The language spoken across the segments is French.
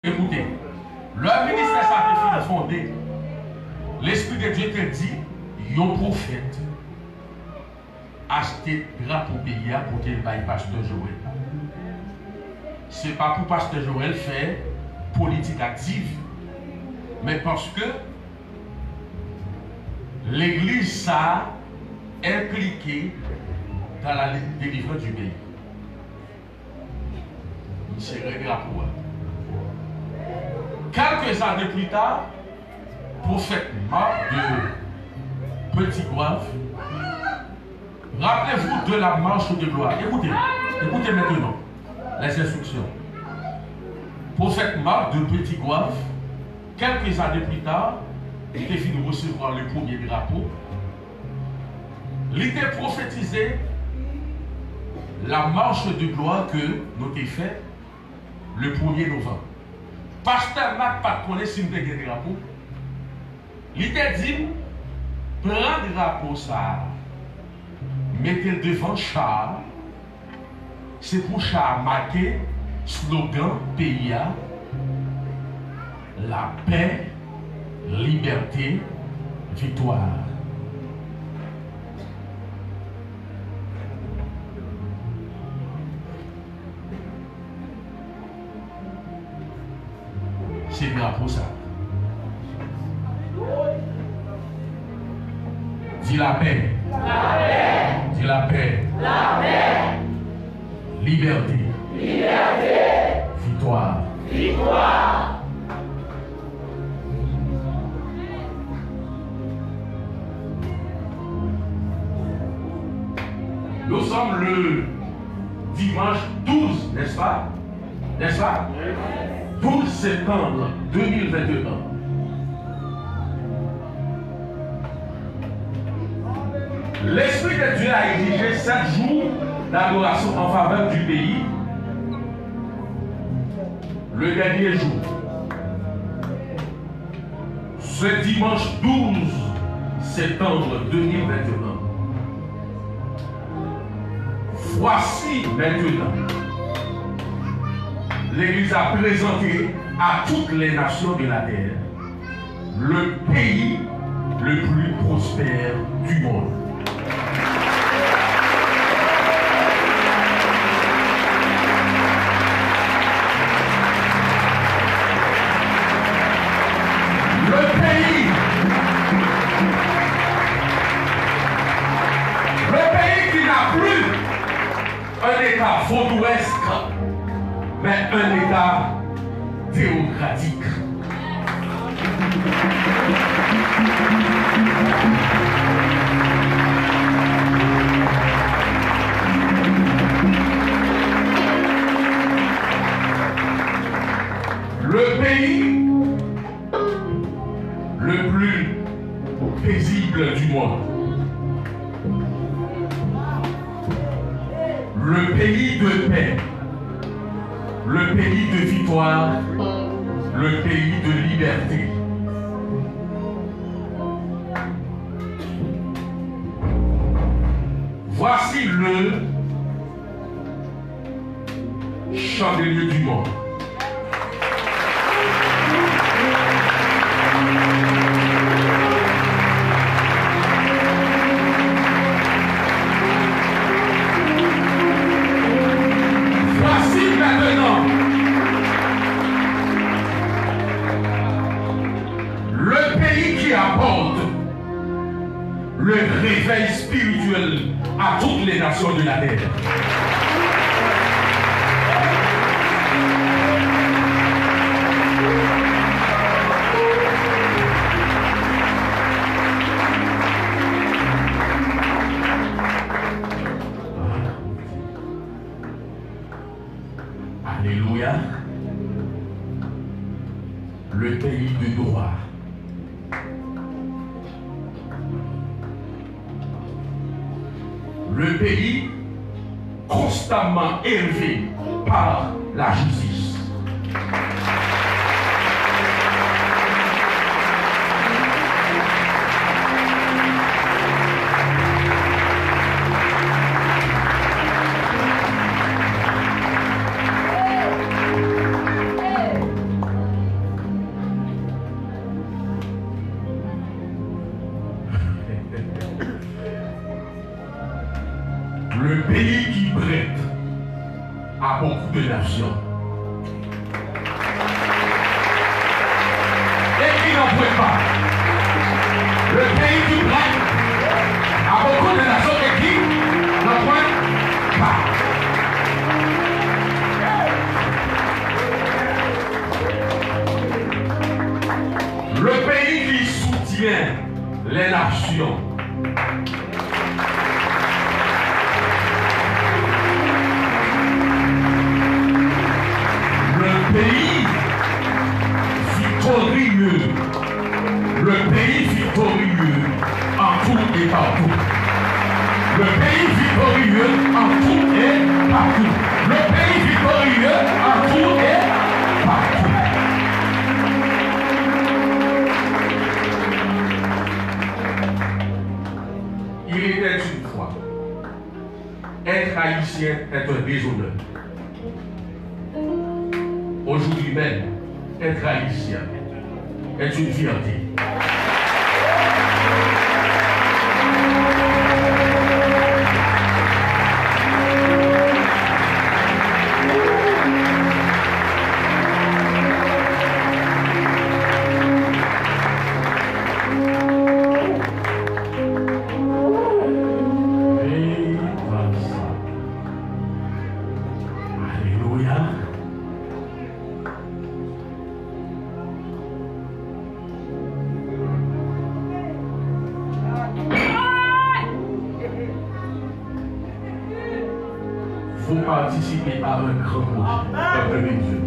Écoutez, le ministère ça a été fondé. L'Esprit de Dieu te dit, yon prophète acheter drapeau pays pour qu'il baille pasteur Joël. Ce n'est pas pour pasteur Joël faire politique active, mais parce que l'église ça impliqué dans la délivrance du pays. C'est un drapeau. Quelques années plus tard, prophète Marc de Petit Goave, rappelez-vous de la marche de gloire. Écoutez maintenant les instructions. Prophète Marc de Petit Goave, quelques années plus tard, il était fini de recevoir le premier drapeau. Il était prophétisé la marche de gloire que nous avons fait le 1er novembre. Pasteur Marc pas connaît si nous avons un drapeau. Il était dit, prends le drapeau ça, mettez-le devant char. C'est pour char marquer slogan PIA, la paix, liberté, victoire. C'est le drapeau ça. Dis la paix. La paix. Dis la paix. La paix. Liberté. Liberté. Victoire. Victoire. Nous sommes le dimanche 12, n'est-ce pas? N'est-ce pas? 12 septembre 2021. L'Esprit de Dieu a exigé 7 jours d'adoration en faveur du pays. Le dernier jour, ce dimanche 12 septembre 2021. Voici maintenant, l'Église a présenté à toutes les nations de la terre le pays le plus prospère du monde. Le pays qui n'a plus un État vaudouesque, mais un État théocratique. Le pays le plus paisible du monde. Le pays de paix. Le pays de victoire, le pays de liberté. Voici le chandelier du monde. Le réveil spirituel à toutes les nations de la terre. Alléluia. Le pays de droit. Le pays constamment élevé par la justice. pays qui prête à beaucoup de nations. Et qui n'en prête pas. Le pays qui prête à beaucoup de nations et qui n'en prête pas. Le pays qui soutient les nations. Le pays victorieux. Le pays victorieux en tout et partout. Le pays victorieux en tout et partout. Le pays victorieux en tout et partout. Il était une fois. Être haïtien est un déshonneur. Aujourd'hui même, être haïtien est une fierté. Participer à un grand projet, peuple de Dieu.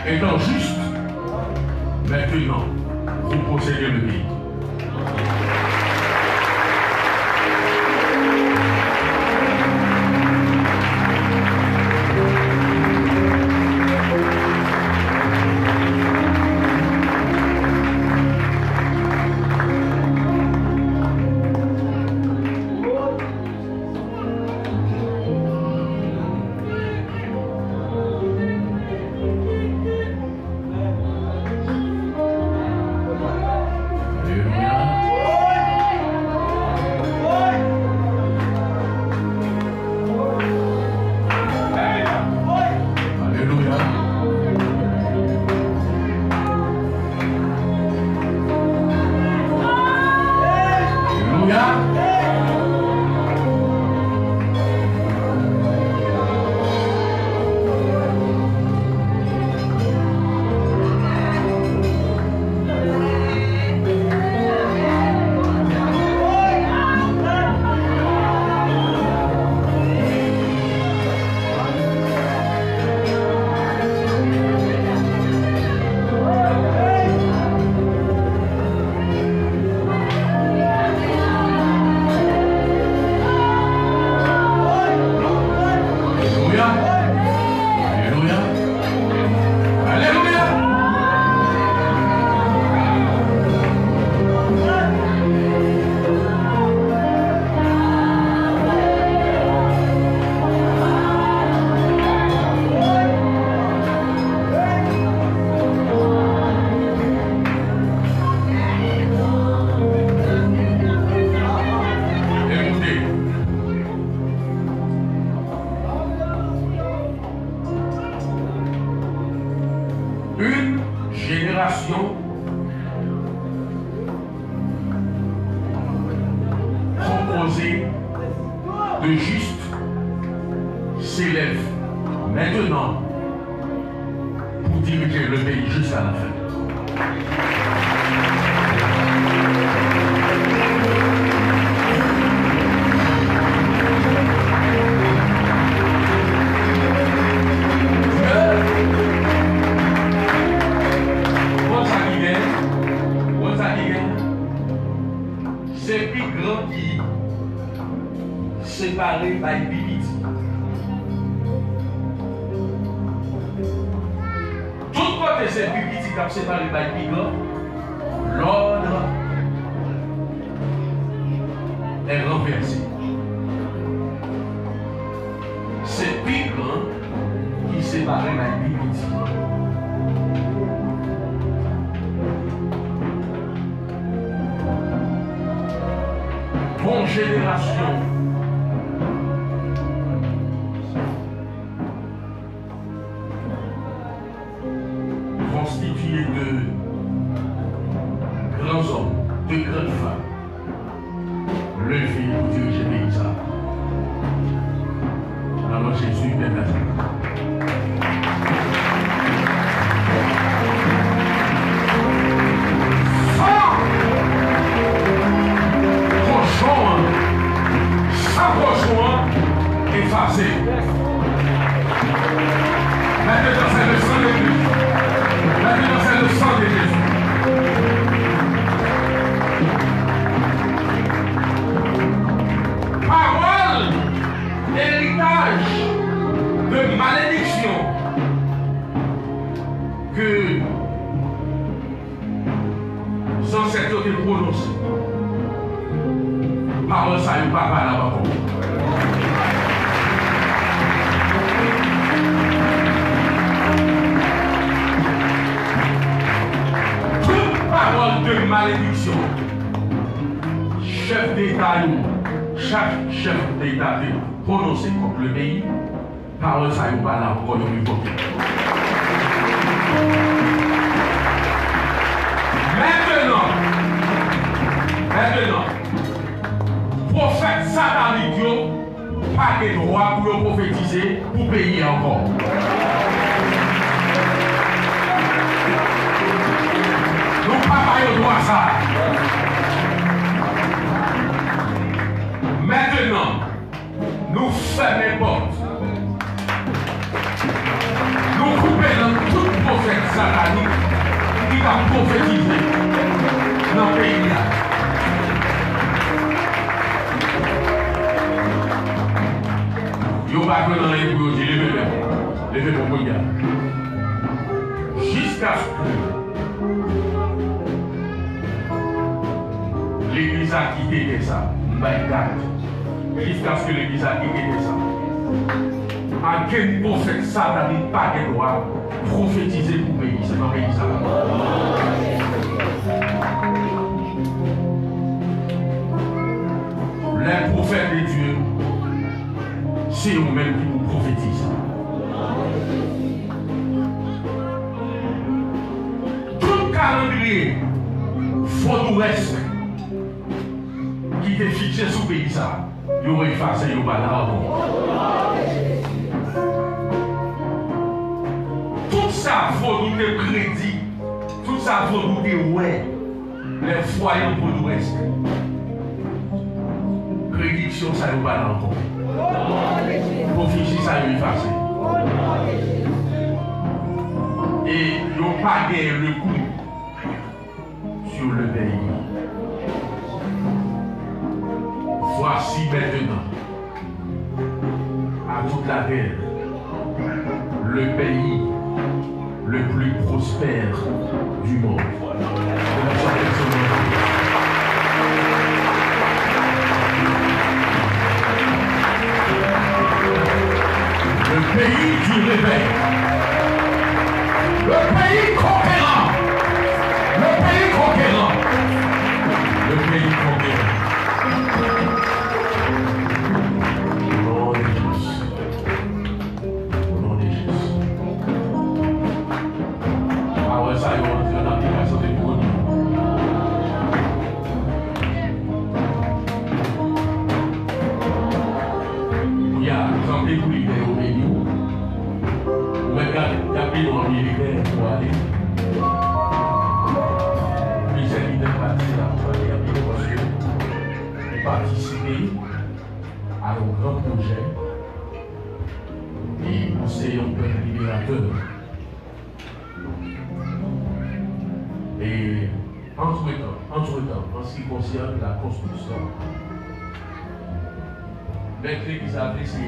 Et étant juste, maintenant, vous possédez le pays. Composée de justes s'élève maintenant pour diriger le pays jusqu'à la fin. C'est plus grand qui séparé par une bibite. Tout côté c'est bibite qui a séparé par une bibite. L'ordre est renversé. C'est pire qui sépare la vie ici. Bonne génération. Constituée de grands hommes, de grandes femmes, levés pour diriger les pays. Alors Jésus est là. Effacé. Maintenant, c'est le sang de Christ. Maintenant, c'est le sang de Jésus. Parole d'héritage de malédiction que les ancêtres ont prononcé. Parole, ça n'est pas là-bas. Parole de malédiction. Chef d'État, chaque chef d'État prononcé contre le pays, parole ça n'est pas là encore une fois. Maintenant, prophète satanique, pas de droit pour le prophétiser pour payer encore. Nous pas droit ça. Maintenant, nous fermons les portes. Nous coupons dans tout prophète satanique qui va prophétiser dans le pays là. Yo va que dans les boulots, levez mon regard. Jusqu'à ce que l'Église a quitté ça, jusqu'à ce que l'Église a quitté ça. À quel prophète satanique pas de droit prophétiser pour pays, c'est dans le pays ça. Les prophètes de Dieu, c'est eux-mêmes qui nous prophétisent. Tout calendrier vaudouesque qui était fixé sous le pays, ça, il aurait effacé, il aurait là. Tout ça, vaudou de crédit, tout ça, vaudou de ouais, les foyers vaudouesques. Prédiction, ça nous va là encore. Prophétie, ça nous efface. Et ils n'ont pas gagné le coup sur le pays. Voici maintenant, à toute la terre, le pays le plus prospère du monde. Le pays du réveil. Le pays conquérant. Le pays conquérant. Le pays conquérant. Au nom de Jésus. Au nom de Jésus. Ah ouais, ça y est, on est dans l'application des produits. Il y a un exemple militaire au pays. Regardez dans le militaire pour aller. Puis c'est l'idée de partir là pour aller parce que participer à un grand projet et c'est un peuple libérateur. Et entre-temps, en ce qui concerne la construction, l'Église qui a apprécié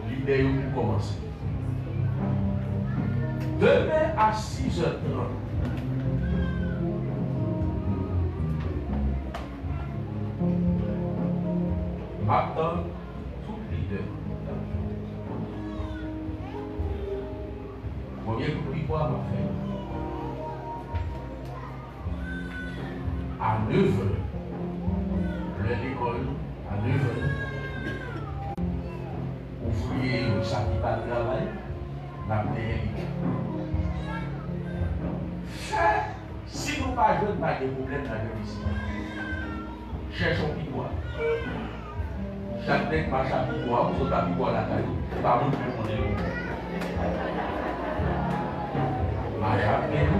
l'idée pour commencer. Demain à 6h30, Maintenant, tout leader. Premier coup de quoi va faire? À 9 h, l'école, à 9 h, ouvrier ou chapitre de travail, la paix. Si nous ne pas jeunes, pas de problème dans le ici. Cherchons piquois. Chaque nec marche à piquois, ou à piquois la caille, par contre, pour les loups. Marche à peine.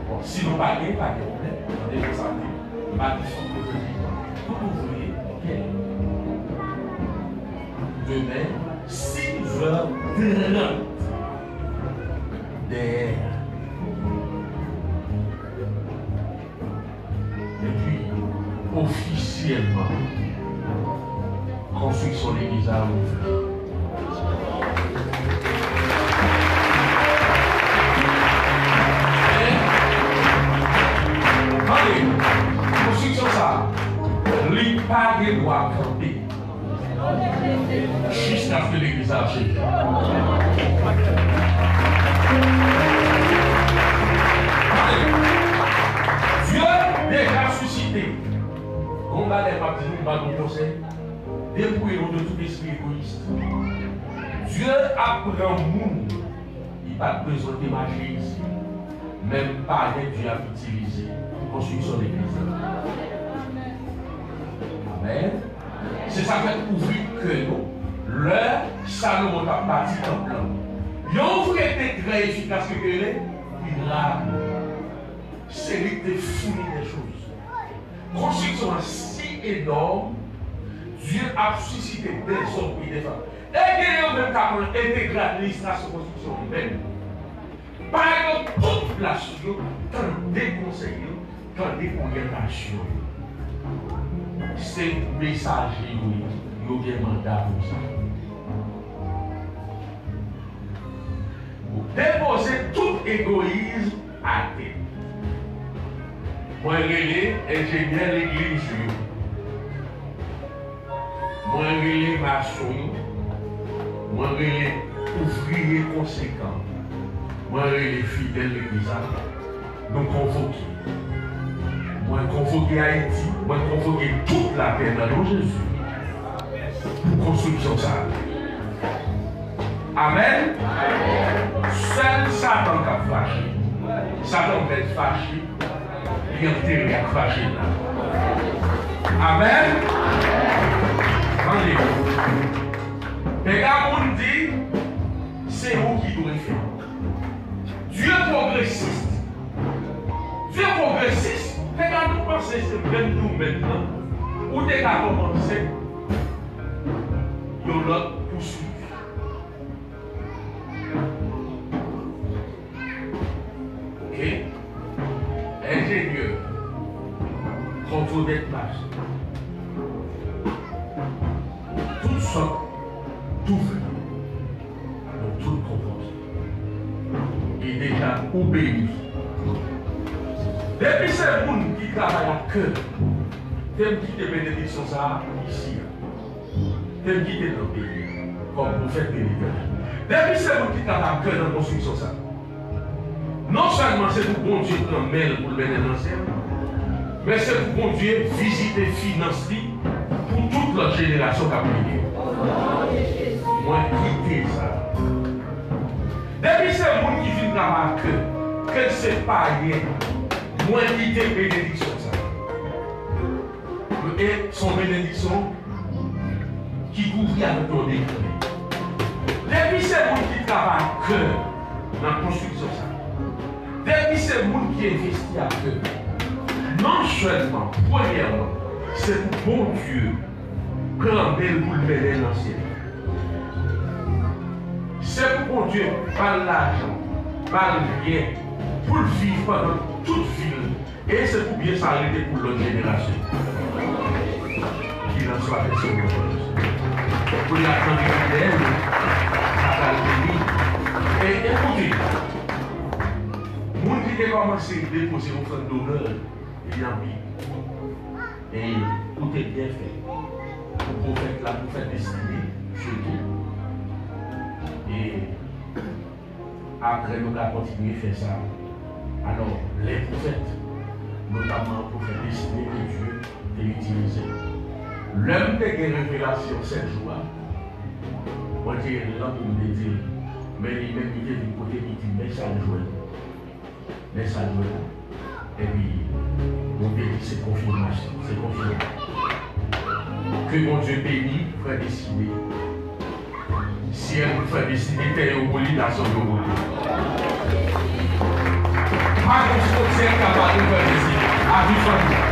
Bon, si nous ne pas de problème, on est pour ça. Pas de son côté. Tout ouvrier, ok. Demain, 6h30. Et puis, officiellement, construction de l'église a ouvert. Allez, construction ça, les pas de droit camper. Jusqu'à ce que l'église a achevé. Dieu déjà suscité. On va les partir, on va nous conseil. Dépouillons de tout esprit égoïste. Dieu apprend au monde. Il n'a pas besoin de magie ici. Même pas de Dieu à utiliser pour construction de l'église. Amen. C'est ça qui fait ouvrir que nous. Le Salomon a parti en plan. Il était très efficace que il est. Il a. C'est lui qui fournit des choses. Construction si énorme, Dieu a suscité des hommes et des femmes. Et qu'il y a même qu'à intégrer l'administration de construction humaine. Par exemple, toute la chose, quand des conseillers, quand des orientations, c'est messager, il y a des mandats pour ça. Vous déposez tout égoïsme à terre. Moi, je suis ingénieur l'église. Moi, je suis maçon. Moi, je suis ouvrier conséquent. Moi, je suis fidèle l'église. Nous convoquons. Moi, convoquer Haïti. Moi, convoquer toute la terre dans le nom de Jésus. Pour construction ça. Amen. Seul Satan qui a fâché. Satan va être fâché. Il y a un fâché là. Amen. Allez. Et là, on dit, c'est vous qui devez faire. Dieu progressiste. Dieu progressiste. Regardez-nous penser, c'est même nous maintenant. Où t'es qu'à commencer, il y a l'autre poursuivre. Ok? Ingénieur, contrôle des places. Toutes sortes, tout fait. Donc tout compose. Et déjà obéi. Depuis ces gens qui travaillent à cœur, t'aimes quitter bénédiction ça ici. T'aimes quitter notre pays comme prophète bénédiction. Depuis ces gens qui travaillent à cœur dans la construction ça. Non seulement c'est pour bon Dieu prendre mail pour le mettre dans l'ancien, mais c'est pour bon Dieu visiter, financer pour toute notre génération qui a prié. Moi, quitter ça. Depuis ces gens qui viennent travailler à cœur, que c'est pas rien. Moi, quitter bénédiction ça. Et son bénédiction qui couvre avec ton décret. Depuis ces gens qui travaillent à cœur dans la construction ça. Depuis ces gens qui investissent à cœur. Non seulement, premièrement, c'est pour bon Dieu prendre pour le mener dans le ciel. C'est pour bon Dieu, pas l'argent, pas le bien, pour le vivre pendant toute vie. Et c'est pour bien s'arrêter pour l'autre génération. Qu'il en soit fait sur le pour la grande à la et écoutez, les gens qui ont commencé à déposer offrande d'honneur, il y a un et écoutez bien fait. Le prophète là, pour faire destiner, surtout. Et après, nous allons continuer à faire ça. Alors, les prophètes, notamment pour faire destiner que Dieu a utilisé. L'homme de révélation 7 jours, moi j'ai l'homme pour me dire, mais il m'a dit du côté du mais ça joue. Mais ça joue. Et puis, mon Dieu dit c'est confirmation, c'est confirmé. Que mon Dieu bénit, frère décider. Si elle vous fait décider, t'es au bout de la zone de bout. Pas de soutien capable de faire décider. À vie famille.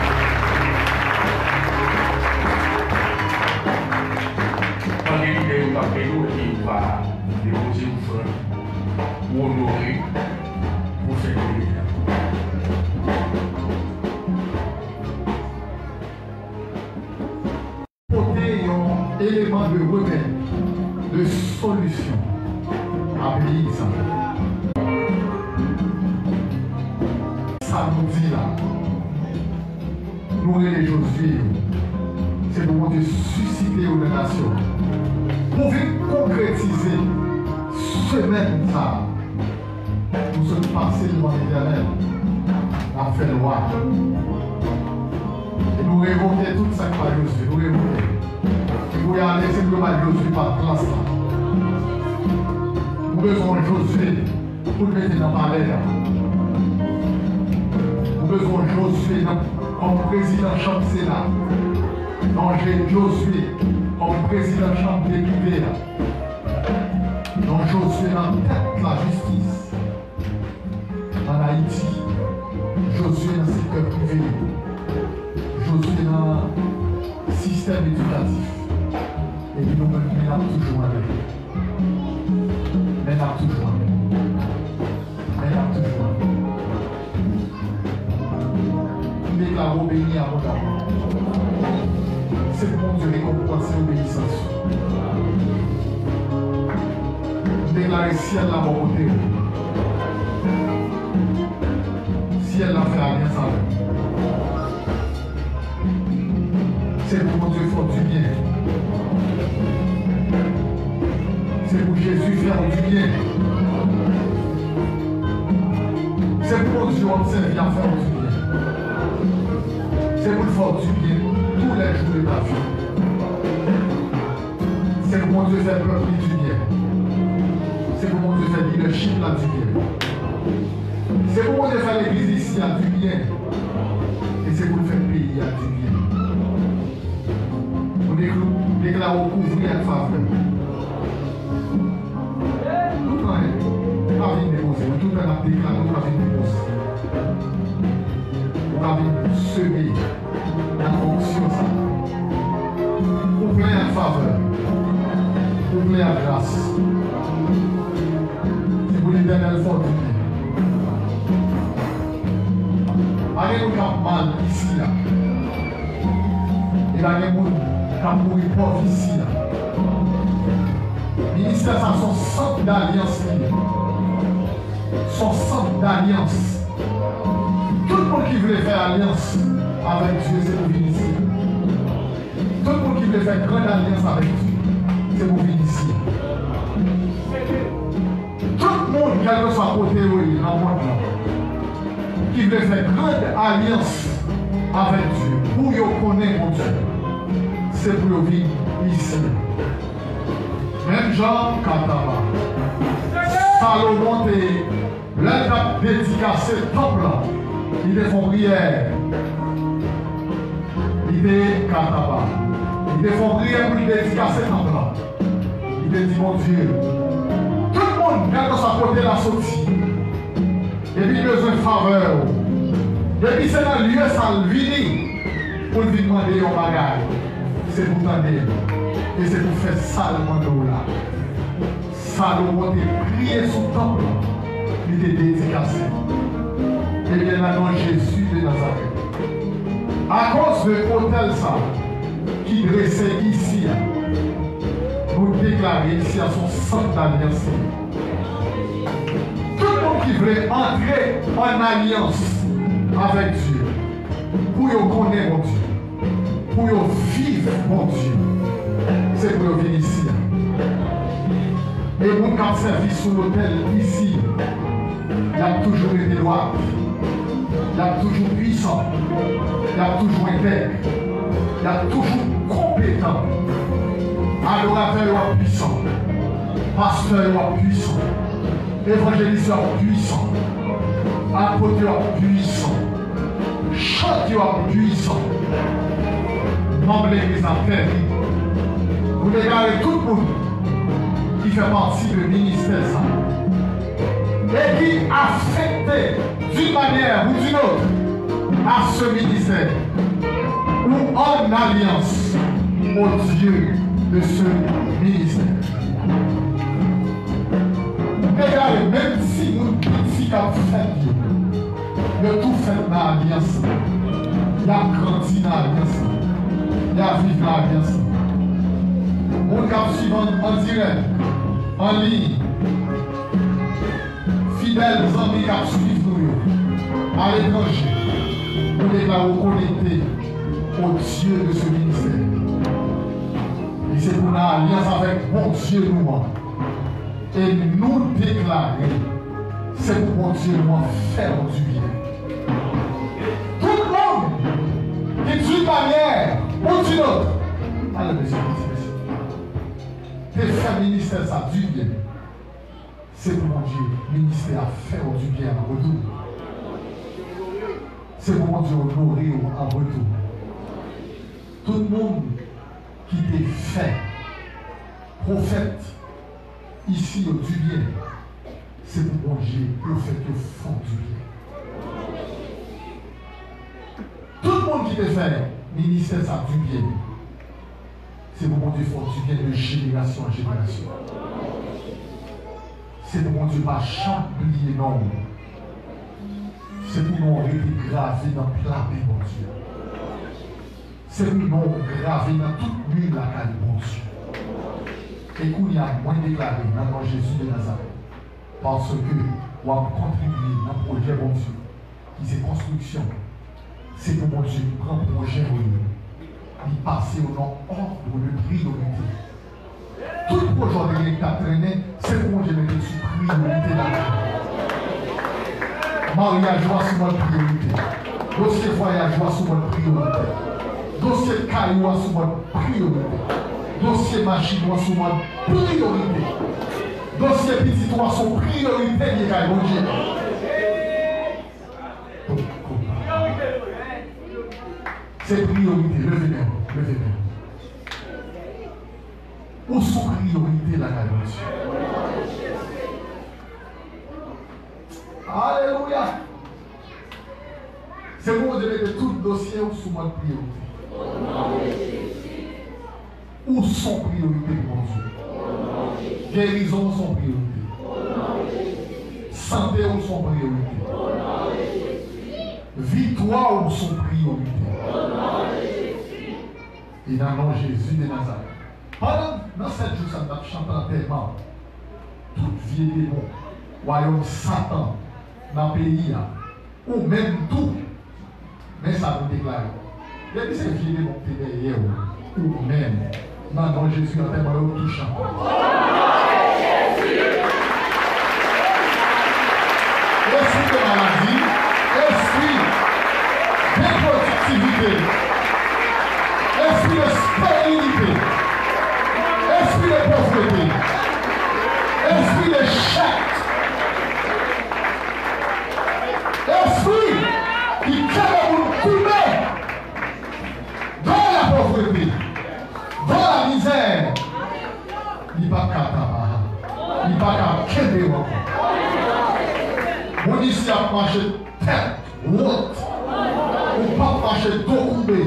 Quand les leaders vont appeler nous et qui va déposer au frère ou honorer pour faire des leaders. Élément de remède, de solution à pays ça. Ça nous dit là, nous les Josué, c'est le moment de susciter une nation. Pour vite concrétiser semaine ça, nous sommes passés devant l'Éternel, on fait loi. Et nous révoquer tout ça par Josué, nous révoquer. Vous allez simplement Josué par classe là. Nous avons besoin de Josué pour le mettre dans la palais. Nous avons besoin de Josué comme président de chambre Sénat. Donc j'ai Josué comme président de chambre député. Donc Josué dans tête la justice. En Haïti. Josué dans le secteur privé. Josué dans le système éducatif. Et nous menons toujours avec. Mais là toujours avec. Mais là toujours avec. Nous déclarons béni à mon amour. C'est pour Dieu récompenser l'obéissance. Nous déclarons ciel la mon côté. Ciel la fait alliance avec. C'est pour Dieu faire du bien. C'est pour Jésus faire du bien. C'est pour Dieu observer à faire du bien. C'est pour faire du bien tous les jours de ta vie. C'est pour Dieu faire peuple du bien. C'est pour Dieu faire leadership là du bien. C'est pour Dieu faire l'église ici à du bien. Et c'est pour faire le pays à du bien. Nous déclarons couvrir à faveur. Tout le monde a déclaré, nous avons déposé. Nous avons semé la fonction. Pour plein de faveur, pour plein de grâce. C'est pour l'Éternel fort du bien. Allez, nous avons mal ici. Là. Et là, il y a des gens qui ont mouru pauvre ici. Là. Le ministère, ça son centre d'alliance. Son centre d'alliance. Tout le monde qui voulait faire alliance avec Dieu, c'est pour venir ici. Tout le monde qui voulait faire grande alliance avec Dieu, c'est pour venir ici. Tout le monde, quel que soit côté dans le monde, qui voulait faire grande alliance avec Dieu, pour y connaître mon Dieu, c'est pour venir ici. Même Jean Kataba, Salomon et l'un a dédicacé le temple, il est font prière. Il est Kataba. Il est font prière pour dédicacer le temple. Il est dit mon Dieu. Tout le monde, quel que soit côté la sortie, et puis besoin de faveur. Et puis c'est dans le lieu salvini pour lui demander un bagage. C'est pour t'aider. Et c'est pour faire Salomon là. Salomon a prié son temple. Il était dédicacé. Et bien maintenant Jésus de Nazareth. À cause de l'hôtel ça, qui dressait ici, pour déclarer ici à son centre d'alliance. Tout le monde qui voulait entrer en alliance avec Dieu, pour y connaître mon Dieu, pour vivre, mon Dieu. C'est pour venir ici. Et mon cap servi sur l'hôtel ici, il a toujours été droit, il a toujours puissant, il a toujours intègre, il a toujours compétent. Adorateur puissant, pasteur puissant, évangélisteur puissant, apôtre puissant, chanteur puissant, membre de l'église en terre. Vous déclarez tout le monde qui fait partie du ministère et qui affecté d'une manière ou d'une autre à ce ministère ou en alliance au Dieu de ce ministère. Regardez, même si nous petits avons fait Dieu, de tout fait dans l'alliance, il a grandi dans l'alliance, il a vécu dans l'alliance. Mon cap suivant en direct, en ligne, fidèles amis qui suivent nous à l'étranger, nous déclarons connectés au Dieu de ce ministère. Et c'est pour l'alliance avec mon Dieu nous. Et nous déclarer, c'est pour mon Dieu nous faire du bien. Tout le monde qui d'une manière ou d'une autre, allez, monsieur. Tes frères ministères, ça du bien. C'est pour mon Dieu, ministère à faire du bien en retour. C'est pour mon Dieu honorer en retour. Tout le monde qui t'est fait prophète ici au du bien, c'est pour mon Dieu, prophète qui font du bien. Tout le monde qui t'est fait ministère, ça du bien. C'est pour mon Dieu font du bien de génération en génération. C'est pour mon Dieu pas chamblier non. C'est pour nous rester gravés dans plein de mon Dieu. C'est pour nous graver dans toute nuit la caille mon Dieu. Et qu'on y a moins déclaré dans le nom de Jésus de Nazareth. Parce que on a contribué dans le projet mon Dieu. Qui c'est construction. C'est pour mon Dieu prend projet au lieu. Il passe au nom ordre de priorité. Tout le projet qui a traîné, c'est pour mon Dieu mettre sous priorité là. Mariage doit sous votre priorité. Dossier voyage doit sous votre priorité. Dossier caillou doit sous votre priorité. Dossier machine doit sous votre priorité. Dossier petit doit sous priorité qui est mon Dieu. C'est priorité, levez-le. Où sont priorité la galère? Alléluia. C'est pour vous mettre tout dossier sous votre priorité. Où sont priorité pour mon Dieu? Guérison sont priorité. Santé où sont priorité. Victoire où sont priorité. Et dans le nom de Jésus de Nazareth. Dans 7 jours, ça va chanter tellement. Toute vie démon, royaume Satan, dans le pays, ou même tout, mais ça nous déclare. Il y a des vie démon qui est derrière, ou même, dans le nom de Jésus, en tellement tout chante. Esprit de maladie, esprit d'improductivité, esprit de stérilité, esprit de pauvreté, esprit de chèque, esprit qui tient pour couler dans la pauvreté, dans la misère, il n'y a pas qu'à il n'y a pas qu'à qu'aider encore. On ici a marché tête haute, on pas marcher dos courbé,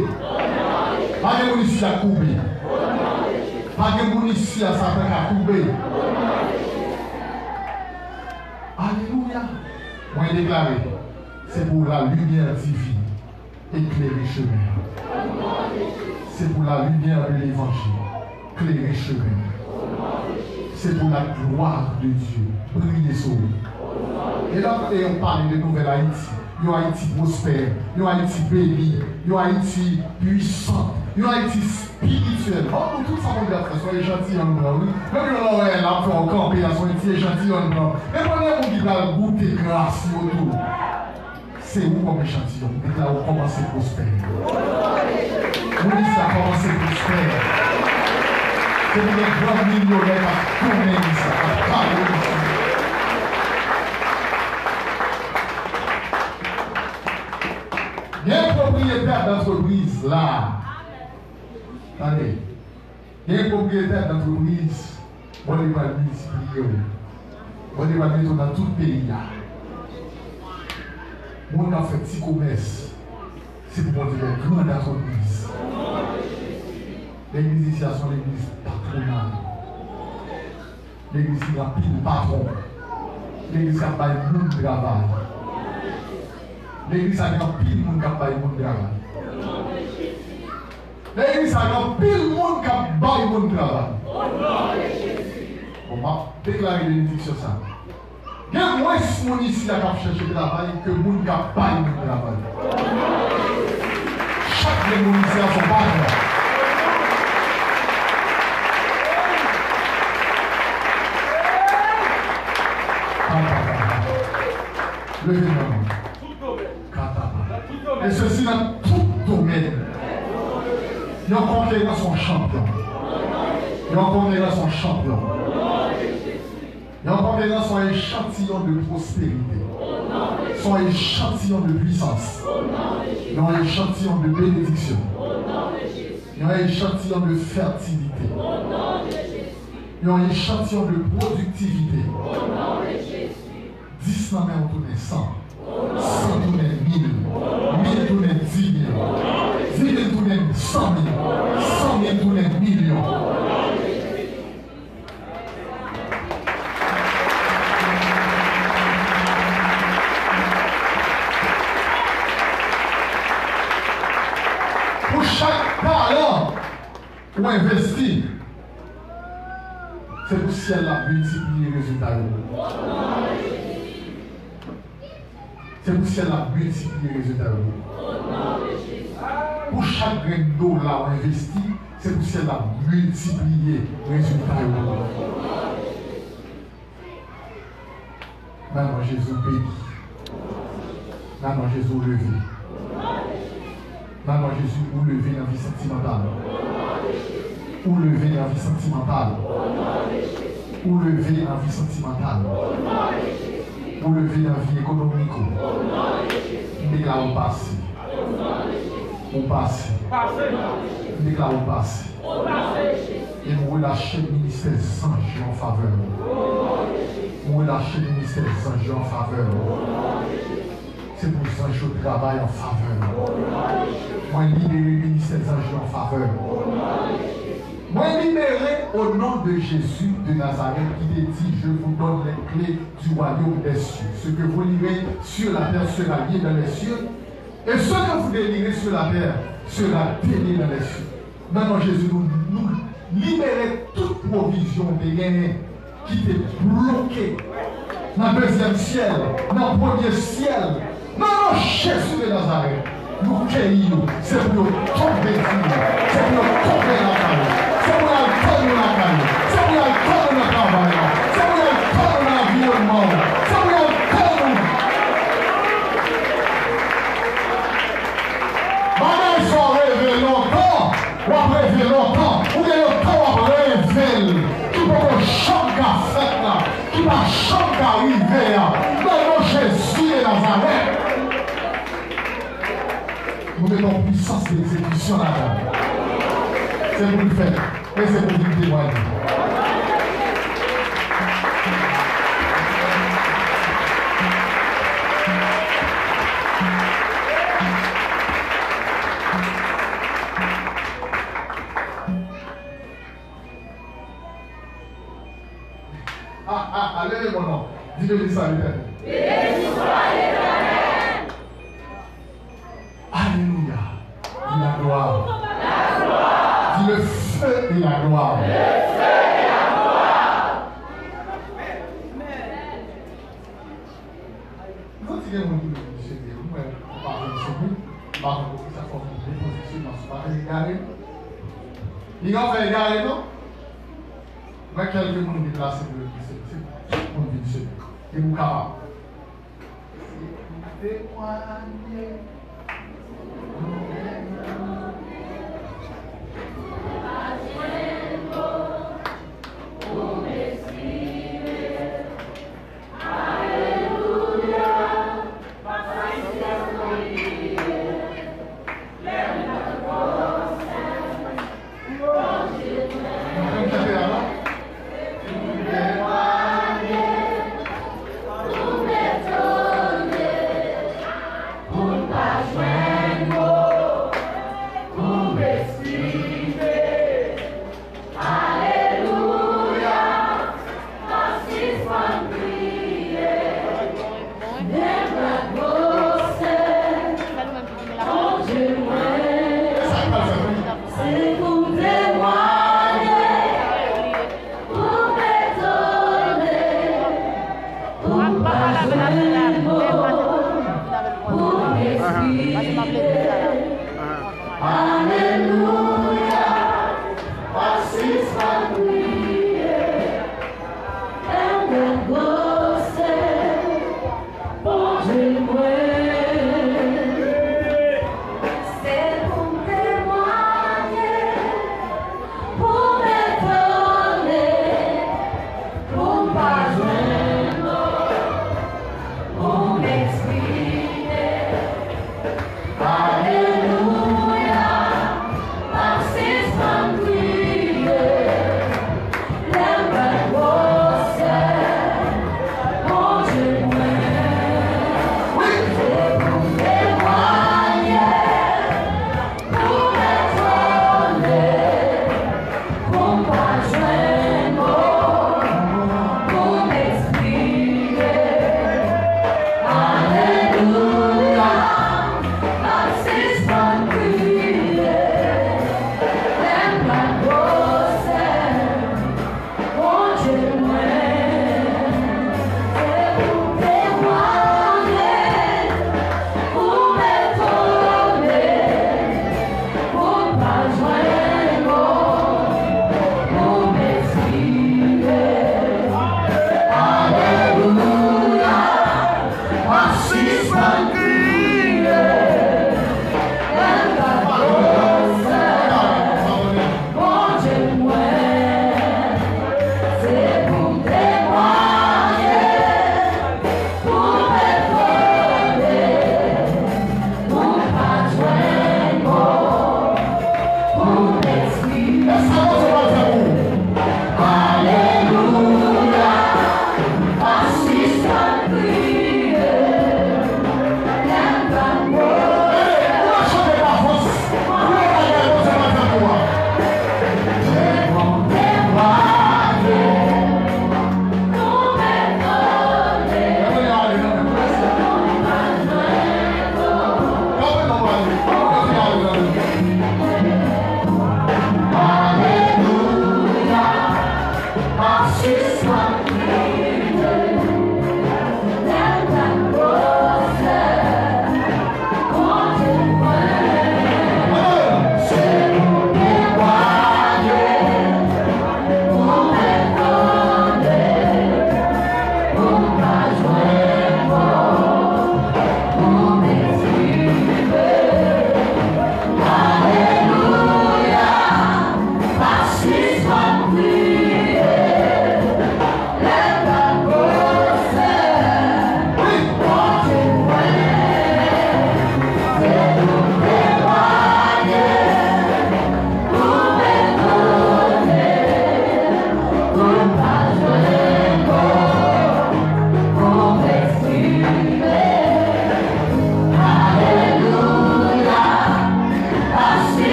pas de ici à courbé. Pas de monde ici à s'attaquer à couper. Alléluia. Moi, déclaré, c'est pour la lumière divine éclairer chemin. C'est pour la lumière de l'évangile éclairer chemin. C'est pour la gloire de Dieu briller sur nous. Et là, on parle de Nouvelle Haïti. Il y a Haïti prospère, il y a Haïti béni, il y a Haïti puissante, une Haïti spirituelle. Oh, tout ça, mon gars, soyez gentils en blanc. Même on aurait là pour camper, soyez gentils en blanc. Et pendant qu'on dit là, goûter grâce autour, c'est où comme échantillon? Et là, on commence à prospérer. On dit ça commence à prospérer. C'est pour les grands millionnaires à tourner ça, à parler de ça. Il y a un propriétaire d'entreprise là. Attendez. Il y a un propriétaire d'entreprise. On n'est pas multiplié. On n'est pas mettre dans tout le pays là. On a fait petit commerce. C'est pour dire les grandes entreprises. L'église ici, sont l'église patronale. L'église qui a pile patron. L'église qui a pas de monde de travail. L'église a pile de monde qui a pas de monde de travail. L'église a pile de monde qui a pas de monde de travail. On va déclarer bénédiction sur ça. Il y a moins de monde ici qui a cherché de travail que de monde qui a pas de monde de travail. Chaque monde ici a son patron. Levez-moi. Et ceci dans tout domaine. Il y a un conquérant son champion. Il y a un conquérant son champion. Il y a un conquérant son échantillon de prospérité. Son échantillon de puissance. Il y a un échantillon de bénédiction. Il y a un échantillon de fertilité. Il y a un échantillon de productivité. 10 dans on tourne 100, 100 tourne 1000, 1000 tourne 10 000, 10 000 tourne 100 000, 100 000 tourne millions. Pour chaque talent ou investi, c'est pour le ciel à multiplier les résultats. C'est pour ciel à multiplier les résultats. Pour chaque grain d'eau là investi, c'est pour ciel à multiplier les résultats. Maintenant Jésus béni. Maintenant Jésus levé. Maintenant Jésus ou levé dans la vie sentimentale. Ou levé dans la vie sentimentale. Ou levé dans la vie sentimentale. Ou lever dans la vie économique. Déclare au passé. Au passé. Déclare au passé. Et nous relâcher le ministère sans Dieu en faveur. Nous relâcher le ministère sans Dieu en faveur. C'est pour ça que je travaille en faveur. Moi, libérer le ministère sans Dieu en faveur. Moi, libéré au nom de Jésus de Nazareth qui dit, je vous donne les clés du royaume des cieux. Ce que vous lirez sur la terre sera lié dans les cieux. Et ce que vous délirez sur la terre sera délié dans les cieux. Maintenant, Jésus nous libérer toute provision des gains qui étaient bloqués dans le deuxième ciel, dans le premier ciel. Maintenant, Jésus de Nazareth, nous cueillons. C'est pour nous tomber dessus. C'est pour nous tomber la parole. C'est pour la donner la carrière. C'est pour la donner le travail. C'est pour la donner l'environnement. C'est pour la donner. Maintenant, ils sont rêvés longtemps. Ou après rêver longtemps. Ou bien longtemps, ou après rêver. Qui peut changer la fête là. Qui va changer arriver là. Maintenant, Jésus de Nazareth. Nous mettons puissance d'exécution là-dedans. C'est pour le faire. Et c'est pour vous témoigner. Allez mon nom. Dis-le ça, l'éternel. Alléluia. Dis la gloire. Dis le feu et la gloire. Le feu et la gloire. Quand il y a un monde qui se dit, on va ça forme de positionnement, on va regarder. Il a fait égarer, non? Mais quelques monde qui là, c'est on vit ce. Et vous capable. Témoigner.